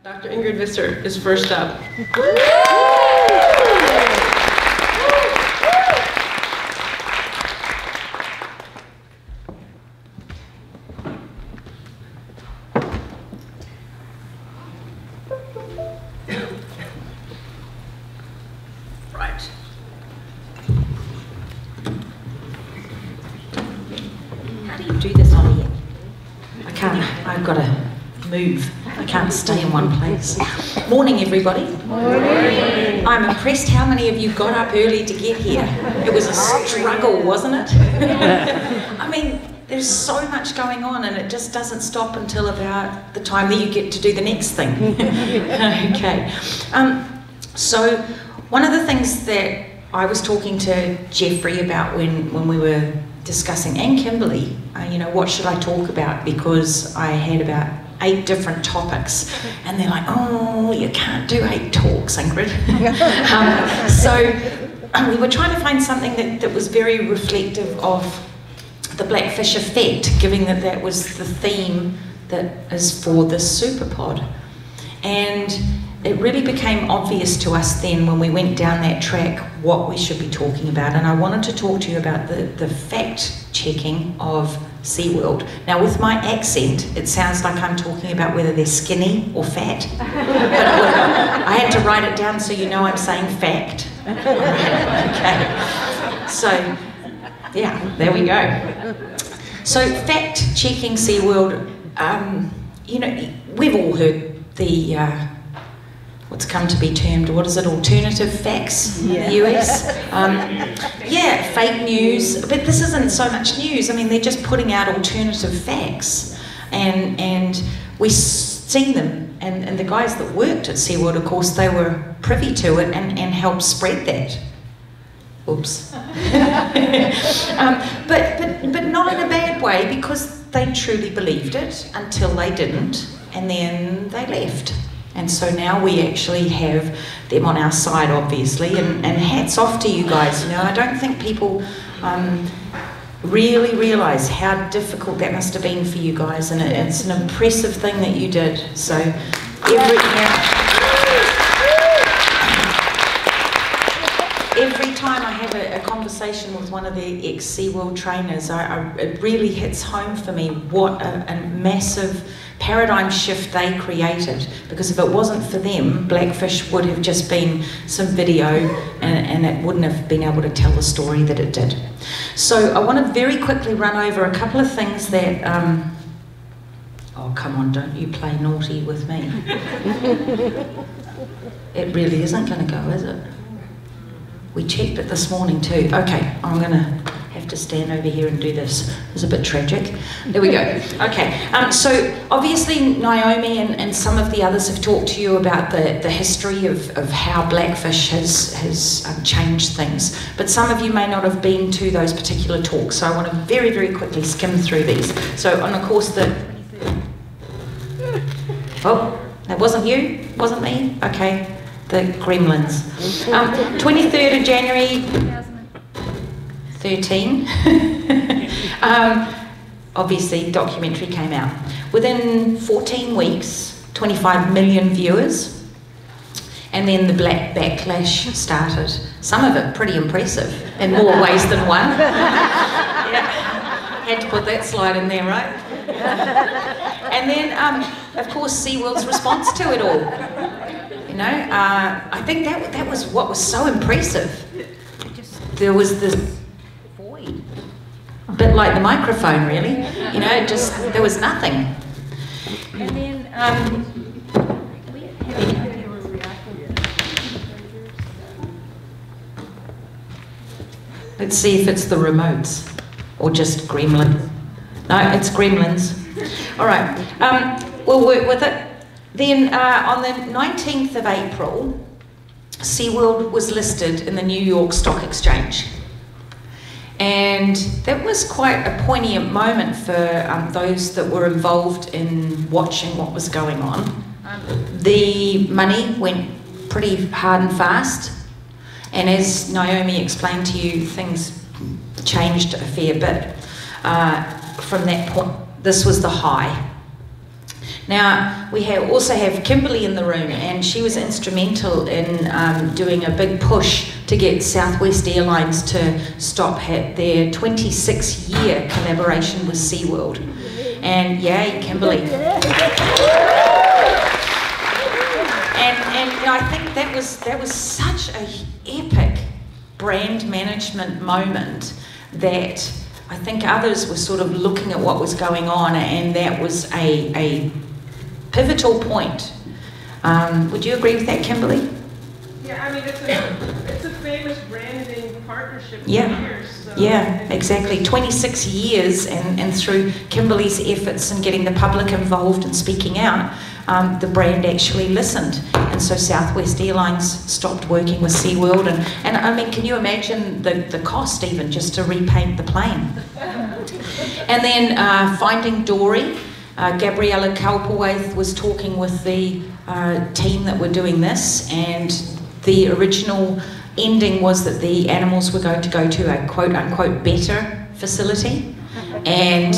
Dr. Ingrid Visser is first up. Right. How do you do this on here? I can't, I've got to move. I can't stay in one place. Morning, everybody. Morning. I'm impressed how many of you got up early to get here. It was a struggle, wasn't it? I mean, there's so much going on and it just doesn't stop until about the time that you get to do the next thing. Okay. So one of the things that I was talking to Jeffrey about when we were discussing, and Kimberly, you know, what should I talk about, because I had about 8 different topics, and they're like, oh, you can't do 8 talks, Ingrid. So we were trying to find something that was very reflective of the blackfish effect, given that that was the theme that is for this Superpod. And it really became obvious to us then when we went down that track what we should be talking about, and I wanted to talk to you about the fact-checking of Seaworld. Now with my accent, it sounds like I'm talking about whether they're skinny or fat, but I had to write it down so you know I'm saying fact. Okay, so yeah, there we go. So fact-checking Seaworld, you know, we've all heard the what's come to be termed, what is it, alternative facts in the US? Yeah, fake news, but this isn't so much news. I mean, they're just putting out alternative facts, and we've seen them, and the guys that worked at Seaworld, of course, they were privy to it and helped spread that. Oops. But not in a bad way, because they truly believed it until they didn't, and then they left. And so now we actually have them on our side, obviously, and hats off to you guys. You know, I don't think people really realise how difficult that must have been for you guys, and it's an impressive thing that you did. So every time I have a conversation with one of the ex-Seaworld trainers, it really hits home for me what a massive paradigm shift they created, because if it wasn't for them, Blackfish would have just been some video and it wouldn't have been able to tell the story that it did. So I want to very quickly run over a couple of things that, oh come on, don't you play naughty with me. It really isn't going to go, is it? We checked it this morning too. Okay, I'm going to have to stand over here and do this. It's a bit tragic. There we go. Okay, so obviously Naomi and some of the others have talked to you about the history of how Blackfish has changed things. But some of you may not have been to those particular talks, so I want to very, very quickly skim through these. So, and of course oh, that wasn't you? Wasn't me? Okay. The Gremlins. 23rd of January 2013. Obviously, documentary came out. Within 14 weeks, 25 million viewers, and then the black backlash started. Some of it pretty impressive, in more ways than one. Yeah. Had to put that slide in there, right? And then, of course, Seaworld's response to it all. You know, I think that was what was so impressive. There was this void, a bit like the microphone, really. You know, just there was nothing. And then let's see if it's the remotes or just Gremlin. No, it's Gremlins. All right, we'll work with it. Then on the 19th of April, Seaworld was listed in the New York Stock Exchange. And that was quite a poignant moment for those that were involved in watching what was going on. The money went pretty hard and fast. And as Naomi explained to you, things changed a fair bit from that point. This was the high. Now, we also have Kimberly in the room, and she was instrumental in doing a big push to get Southwest Airlines to stop their 26-year collaboration with Seaworld. And yay, Kimberly. And I think that was such an epic brand management moment that I think others were sort of looking at what was going on, and that was a pivotal point. Would you agree with that, Kimberly? Yeah, I mean, it's a famous branding partnership for Yeah. years. So Yeah, exactly. 26 years, and through Kimberly's efforts in getting the public involved and speaking out, the brand actually listened. And so Southwest Airlines stopped working with Seaworld. And I mean, can you imagine the cost even just to repaint the plane? And then Finding Dory, Gabriella Kalpawaith was talking with the team that were doing this, and the original ending was that the animals were going to go to a quote-unquote better facility, and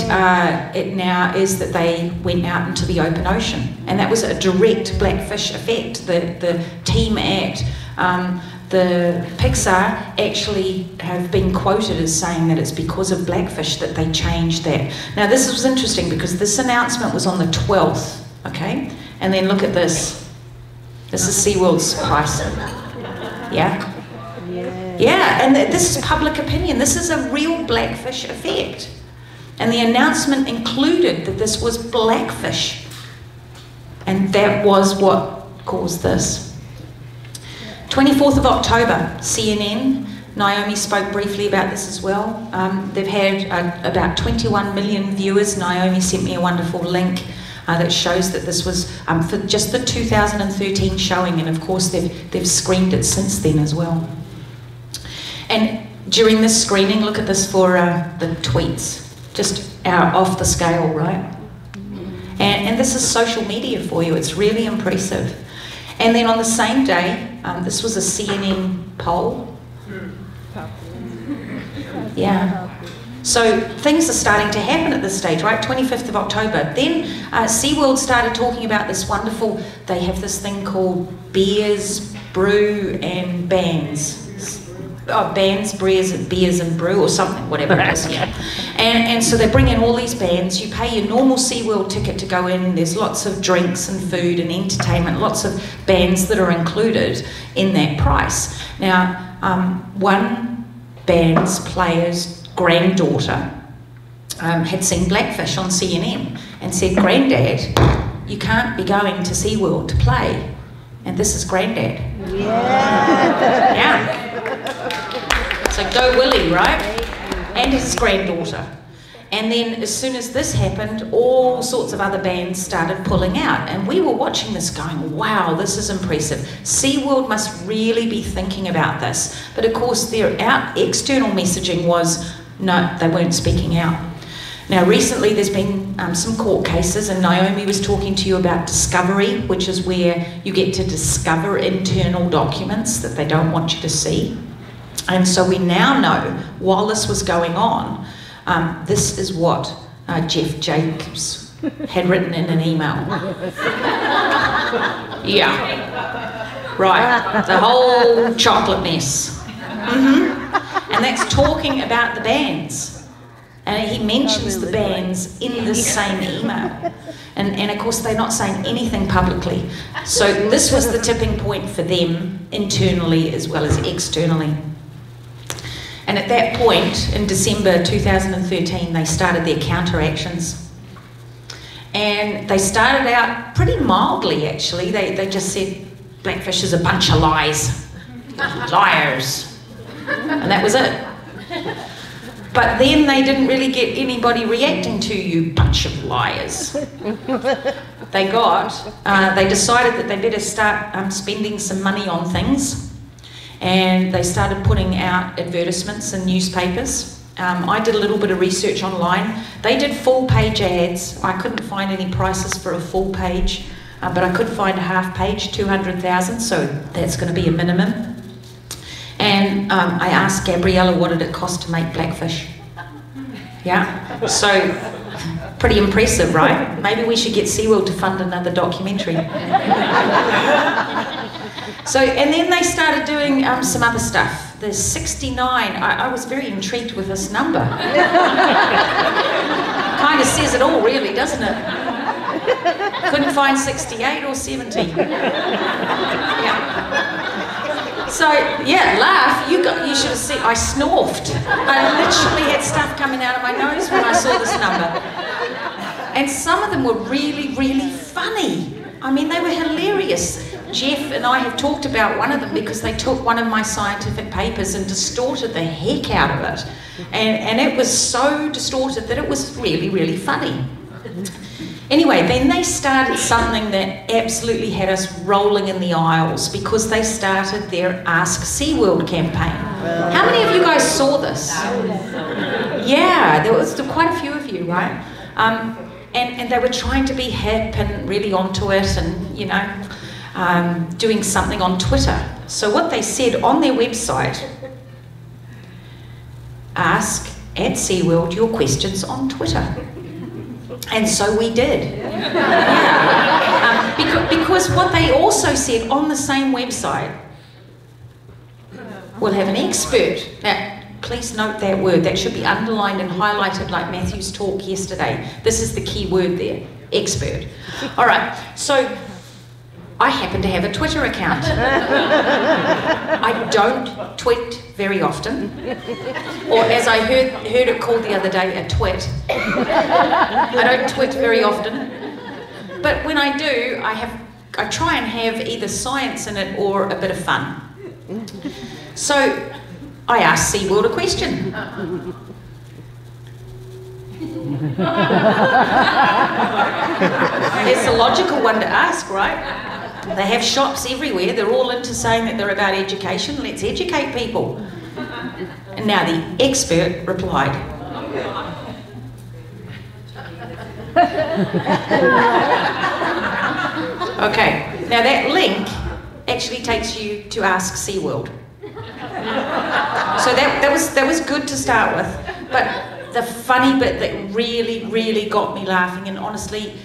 it now is that they went out into the open ocean, and that was a direct Blackfish effect. The team at the Pixar actually have been quoted as saying that it's because of Blackfish that they changed that. Now this was interesting because this announcement was on the 12th, okay? And then look at this. This is Seaworld's price. Yeah? Yeah, and this is public opinion. This is a real Blackfish effect. And the announcement included that this was Blackfish. And that was what caused this. 24th of October, CNN. Naomi spoke briefly about this as well. They've had about 21 million viewers. Naomi sent me a wonderful link that shows that this was for just the 2013 showing, and of course they've screened it since then as well. And during this screening, look at this for the tweets, just off the scale, right? And this is social media for you. It's really impressive. And then on the same day, this was a CNN poll. Yeah. So things are starting to happen at this stage, right? 25th of October. Then SeaWorld started talking about this wonderful, they have this thing called beers, brew and bands. Oh, bands, beers and brew or something, whatever it is, yeah. And so they bring in all these bands. You pay your normal SeaWorld ticket to go in. There's lots of drinks and food and entertainment, lots of bands that are included in that price. Now, one band's player's granddaughter had seen Blackfish on CNN and said, "Granddad, you can't be going to SeaWorld to play." And this is Granddad. Yeah. Yeah. So go Willie, right? And his granddaughter. And then as soon as this happened, all sorts of other bands started pulling out. And we were watching this going, wow, this is impressive. SeaWorld must really be thinking about this. But of course their external messaging was, no, they weren't speaking out. Now recently there's been some court cases, and Naomi was talking to you about discovery, which is where you get to discover internal documents that they don't want you to see. And so we now know, while this was going on, this is what Jeff Jacobs had written in an email. Yeah, right, the whole chocolate mess. And that's talking about the bands. And he mentions the bands in this same email. And of course they're not saying anything publicly. So this was the tipping point for them, internally as well as externally. And at that point, in December 2013, they started their counter-actions. And they started out pretty mildly, actually. They just said, Blackfish is a bunch of lies. Liars. And that was it. But then they didn't really get anybody reacting to you bunch of liars. They decided that they better start spending some money on things. And they started putting out advertisements in newspapers. I did a little bit of research online. They did full page ads. I couldn't find any prices for a full page, but I could find a half page, 200,000, so that's going to be a minimum. And I asked Gabriella what did it cost to make Blackfish. Yeah, so Pretty impressive, right? Maybe we should get Seaworld to fund another documentary. So, and then they started doing some other stuff. There's 69. I was very intrigued with this number. Kind of says it all, really, doesn't it? Couldn't find 68 or 70. Yeah. So, yeah, laugh. You should have seen, I snorfed. I literally had stuff coming out of my nose when I saw this number. And some of them were really, really funny. I mean, they were hilarious. Jeff and I have talked about one of them because they took one of my scientific papers and distorted the heck out of it. And it was so distorted that it was really, really funny. Anyway, then they started something that absolutely had us rolling in the aisles because they started their Ask Seaworld campaign. How many of you guys saw this? Yeah, there was quite a few of you, right? And they were trying to be hip and really onto it and, you know, doing something on Twitter. So what they said on their website, ask at Seaworld your questions on Twitter. And so we did. Yeah. Because what they also said on the same website, we'll have an expert. Now, please note that word. That should be underlined and highlighted like Matthew's talk yesterday. This is the key word there, expert. All right, so I happen to have a Twitter account. I don't tweet very often, or as I heard it called the other day, a twit. I don't tweet very often, but when I do, I try and have either science in it or a bit of fun. So I asked Seaworld a question. It's a logical one to ask, right? They have shops everywhere. They're all into saying that they're about education. Let's educate people. And now the expert replied. Okay, now that link actually takes you to Ask Seaworld. So that was good to start with. But the funny bit that really, really got me laughing, and honestly,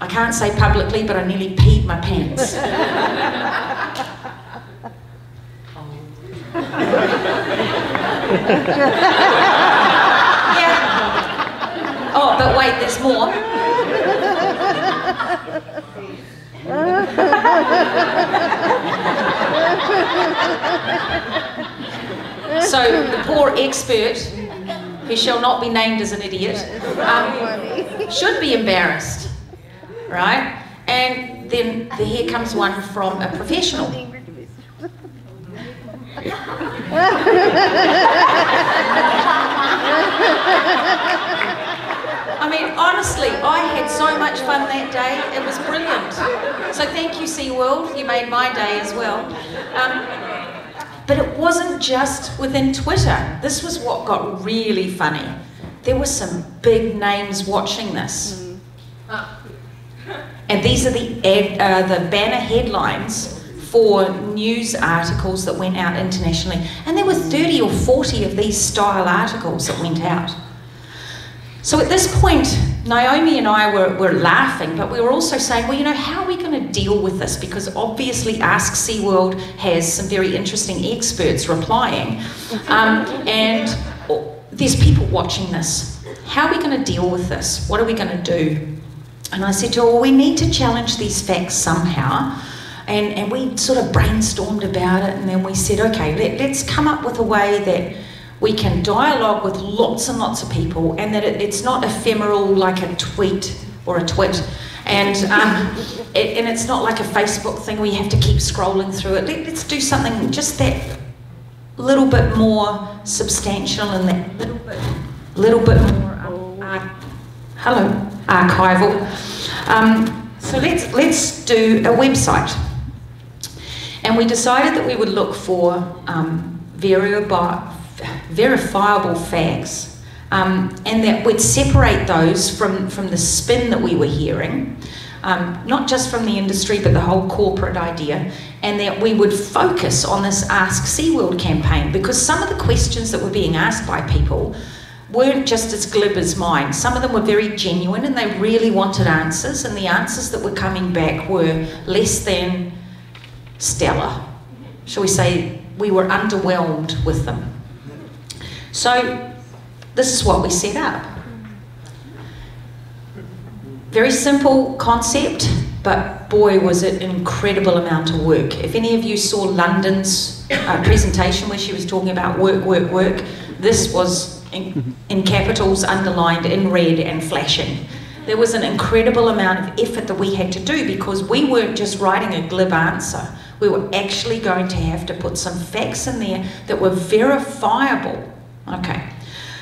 I can't say publicly, but I nearly peed my pants. Yeah. Oh, but wait, there's more. So the poor expert, who shall not be named as an idiot, should be embarrassed. Right? And then here comes one from a professional. I mean, honestly, I had so much fun that day. It was brilliant. So thank you, Seaworld. You made my day as well. But it wasn't just within Twitter. This was what got really funny. There were some big names watching this. And these are the banner headlines for news articles that went out internationally. And there were 30 or 40 of these style articles that went out. So at this point, Naomi and I were laughing, but we were also saying, well, you know, how are we going to deal with this? Because obviously Ask Seaworld has some very interesting experts replying. And there's people watching this. How are we going to deal with this? What are we going to do? And I said to her, well, we need to challenge these facts somehow. And we sort of brainstormed about it, and then we said, okay, let's come up with a way that we can dialogue with lots and lots of people, and that it's not ephemeral like a tweet or a twit. And it's not like a Facebook thing where you have to keep scrolling through it. Let's do something just that little bit more substantial and that little bit more archival. So let's do a website. And we decided that we would look for verifiable facts, and that we'd separate those from the spin that we were hearing, not just from the industry but the whole corporate idea, and that we would focus on this Ask Seaworld campaign, because some of the questions that were being asked by people weren't just as glib as mine. Some of them were very genuine and they really wanted answers, and the answers that were coming back were less than stellar. Shall we say, we were underwhelmed with them. So this is what we set up. Very simple concept, but boy was it an incredible amount of work. If any of you saw London's presentation where she was talking about work, work, work, this was in capitals, underlined, in red and flashing. There was an incredible amount of effort that we had to do because we weren't just writing a glib answer. We were actually going to have to put some facts in there that were verifiable. Okay.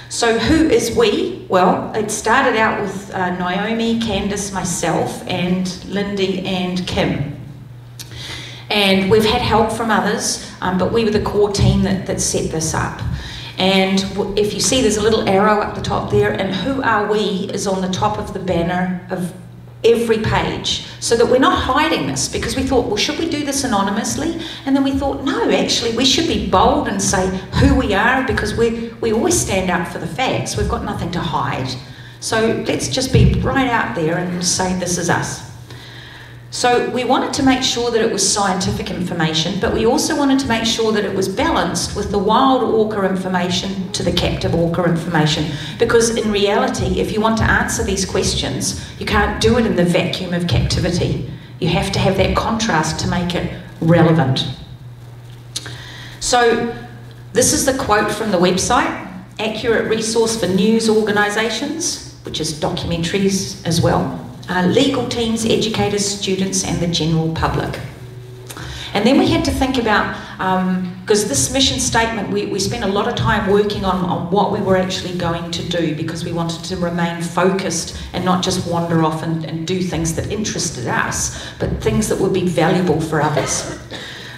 So who is we? Well, it started out with Naomi, Candice, myself, and Lindy and Kim. And we've had help from others, but we were the core team that set this up. And if you see, there's a little arrow up the top there, and who are we is on the top of the banner of every page, so that we're not hiding this, because we thought, well, should we do this anonymously? And then we thought, no, actually we should be bold and say who we are, because we always stand up for the facts. We've got nothing to hide, so let's just be right out there and say this is us. So we wanted to make sure that it was scientific information, but we also wanted to make sure that it was balanced with the wild orca information to the captive orca information, because in reality, if you want to answer these questions, you can't do it in the vacuum of captivity. You have to have that contrast to make it relevant. So this is the quote from the website: accurate resource for news organisations, which is documentaries as well, legal teams, educators, students, and the general public. And then we had to think about, because this mission statement, we spent a lot of time working on what we were actually going to do, because we wanted to remain focused and not just wander off and do things that interested us, but things that would be valuable for others.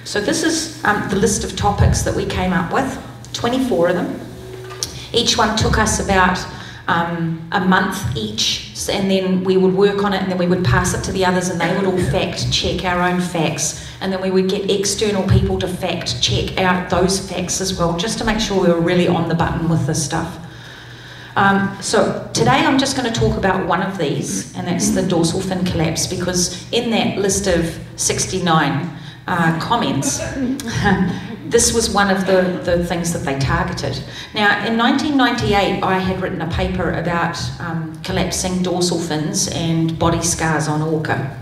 So this is the list of topics that we came up with, 24 of them. Each one took us about a month each, and then we would work on it, and then we would pass it to the others, and they would all fact check our own facts, and then we would get external people to fact check out those facts as well, just to make sure we were really on the button with this stuff. So today I'm just going to talk about one of these, and that's the dorsal fin collapse, because in that list of 69 comments, this was one of the things that they targeted. Now, in 1998, I had written a paper about collapsing dorsal fins and body scars on orca.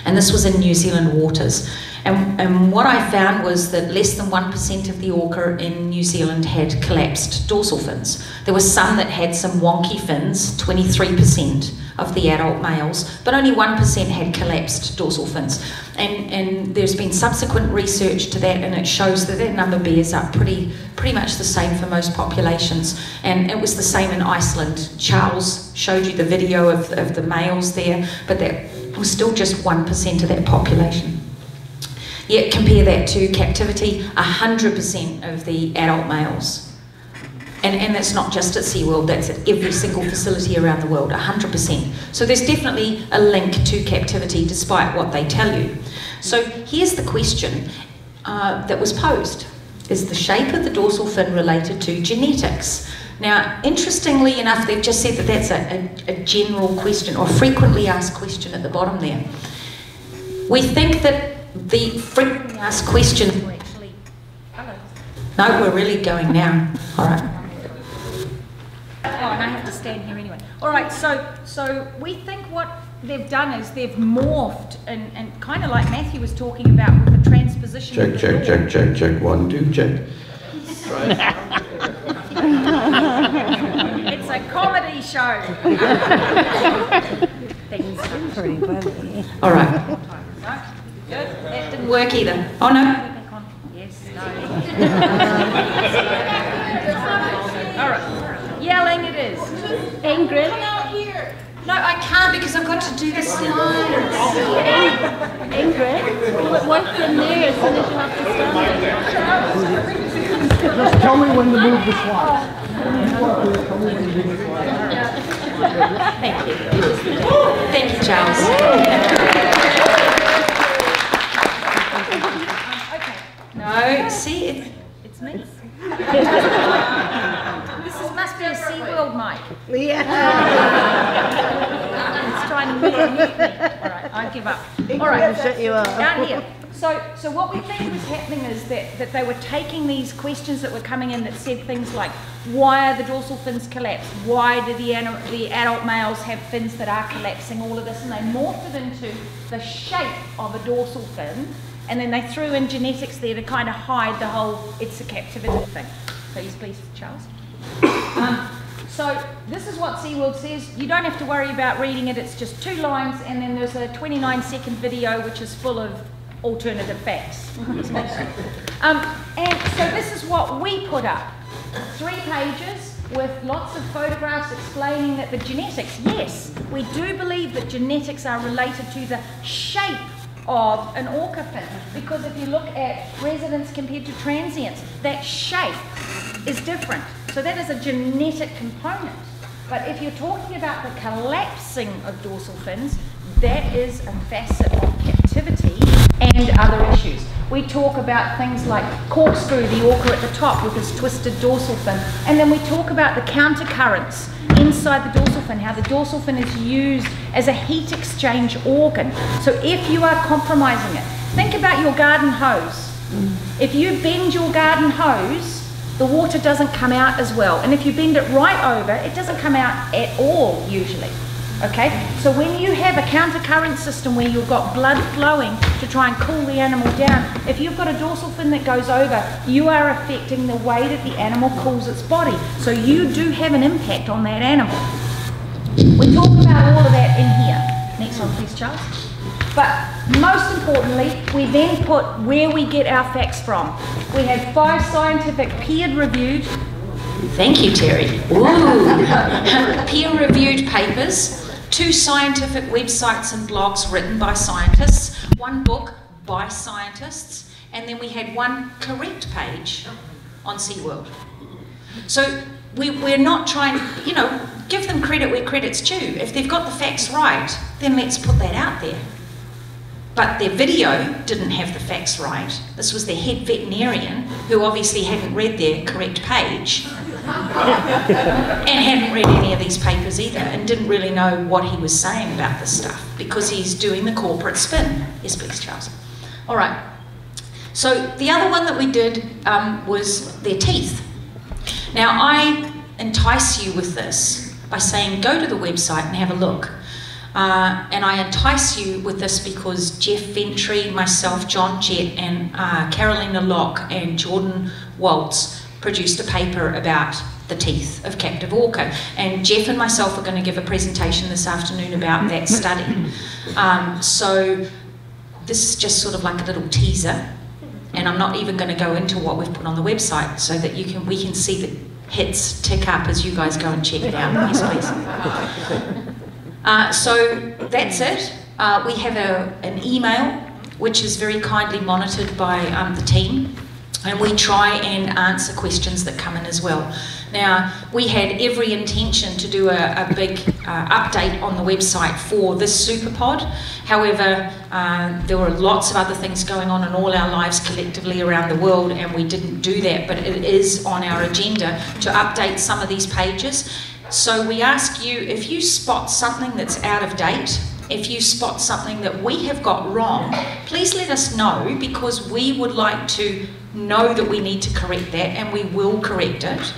And this was in New Zealand waters. And what I found was that less than 1% of the orca in New Zealand had collapsed dorsal fins. There were some that had some wonky fins, 23% of the adult males, but only 1% had collapsed dorsal fins. And there's been subsequent research to that, and it shows that that number bears up pretty much the same for most populations. And it was the same in Iceland. Charles showed you the video of the males there, but that was still just 1% of that population. Yet compare that to captivity, 100% of the adult males. And that's not just at Seaworld, that's at every single facility around the world, 100%. So there's definitely a link to captivity despite what they tell you. So here's the question that was posed. Is the shape of the dorsal fin related to genetics? Now, interestingly enough, they've just said that that's a general question, or frequently asked question at the bottom there. We think that the frequently asked questions were actually... Hello. No, we're really going now. All right. Oh, and I have to stand here anyway. All right, so we think what they've done is they've morphed, and kind of like Matthew was talking about with the transposition. Check. 1, 2, check. It's a comedy show. Things are pretty clever. All right. Good. That didn't Work either. Oh no. Yes. No. All right. Yelling it is. Ingrid? No, I can't because I've got to do the slides. Ingrid? Will it work in there as soon as you have to stand? Just tell me when to move the slides. Tell me when to move the slides. Thank you. Thank you, Charles. No, see, It's me. This must be a mic. Yeah. It's trying to mute me. All right, I give up. All right, Shut you up. down here. So what we think was happening is that they were taking these questions that were coming in that said things like, why are the dorsal fins collapsed? Why do the adult males have fins that are collapsing? All of this, and they morphed it into the shape of a dorsal fin, and then they threw in genetics there to kind of hide the whole it's a captivity thing. Please, Charles. So this is what Seaworld says. You don't have to worry about reading it. It's just 2 lines, and then there's a 29-second video which is full of alternative facts. And so this is what we put up. 3 pages with lots of photographs explaining that the genetics, yes, we do believe that genetics are related to the shape of an orca fin, because if you look at residents compared to transients, that shape is different. So that is a genetic component. But if you're talking about the collapsing of dorsal fins, that is a facet of captivity and other issues. We talk about things like corkscrew, the orca at the top with his twisted dorsal fin, and then we talk about the countercurrents inside the dorsal fin, how the dorsal fin is used as a heat exchange organ. So if you are compromising it, think about your garden hose. If you bend your garden hose, the water doesn't come out as well. And if you bend it right over, it doesn't come out at all usually. Okay, so when you have a countercurrent system where you've got blood flowing to try and cool the animal down, if you've got a dorsal fin that goes over, you are affecting the way that the animal cools its body. So you do have an impact on that animal. We talk about all of that in here. Next one, please, Charles. But most importantly, we then put where we get our facts from. We have 5 scientific peer-reviewed. Thank you, Terry. Ooh. Peer-reviewed papers, 2 scientific websites and blogs written by scientists, 1 book by scientists, and then we had 1 correct page on Seaworld. So we're not trying, you know, give them credit where credit's due. If they've got the facts right, then let's put that out there. But their video didn't have the facts right. This was their head veterinarian, who obviously hadn't read their correct page and hadn't read any of these papers either, and didn't really know what he was saying about this stuff, because he's doing the corporate spin. Yes, please, Charles. All right. So the other one that we did was their teeth. Now, I entice you with this by saying go to the website and have a look. And I entice you with this because Jeff Ventry, myself, John Jett, and Carolina Locke and Jordan Waltz produced a paper about the teeth of captive orca. And Jeff and myself are going to give a presentation this afternoon about that study. So this is just sort of like a little teaser. And I'm not even going to go into what we've put on the website, so that we can see the hits tick up as you guys go and check it out. Yes, please. So that's it. We have an email which is very kindly monitored by the team, and we try and answer questions that come in as well. Now, we had every intention to do a big update on the website for this Superpod. However, there were lots of other things going on in all our lives collectively around the world, and we didn't do that, but it is on our agenda to update some of these pages. So we ask you, if you spot something that's out of date, if you spot something that we have got wrong, please let us know, because we would like to know that we need to correct that, and we will correct it.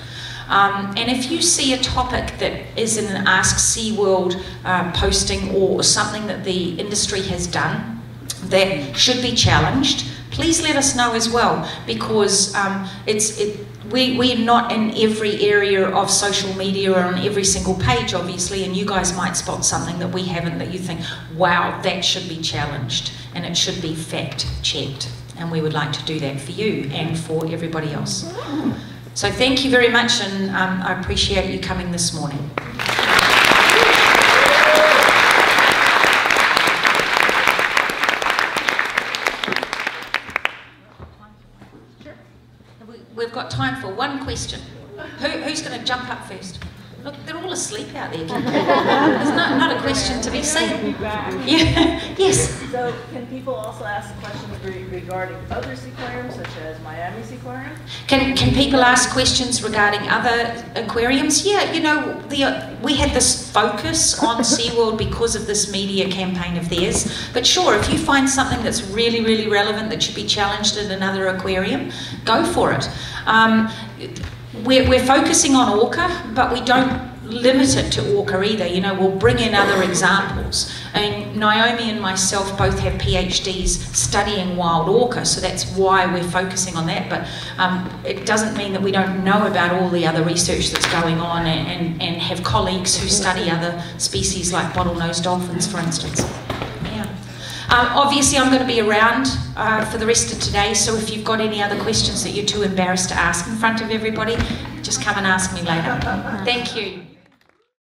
And if you see a topic that is in an Ask Seaworld posting, or something that the industry has done that should be challenged, please let us know as well, because we're not in every area of social media or on every single page, obviously, and you guys might spot something that we haven't, that you think, wow, that should be challenged and it should be fact-checked. And we would like to do that for you and for everybody else. So thank you very much, and I appreciate you coming this morning. We've got time for 1 question. Who's going to jump up first? Look, they're all asleep out there. There's not a question to be seen. Yeah. Yes. So can people also ask questions regarding other seaquariums, such as Miami Seaquarium? Can people ask questions regarding other aquariums? Yeah, you know, we had this focus on SeaWorld because of this media campaign of theirs. But sure, if you find something that's really, really relevant that should be challenged at another aquarium, go for it. We're focusing on orca, but we don't limit it to orca either. You know, we'll bring in other examples. And Naomi and myself both have PhDs studying wild orca, so that's why we're focusing on that. But it doesn't mean that we don't know about all the other research that's going on and have colleagues who study other species like bottlenose dolphins, for instance. Yeah. Obviously, I'm going to be around for the rest of today, so if you've got any other questions that you're too embarrassed to ask in front of everybody, just come and ask me later. Thank you.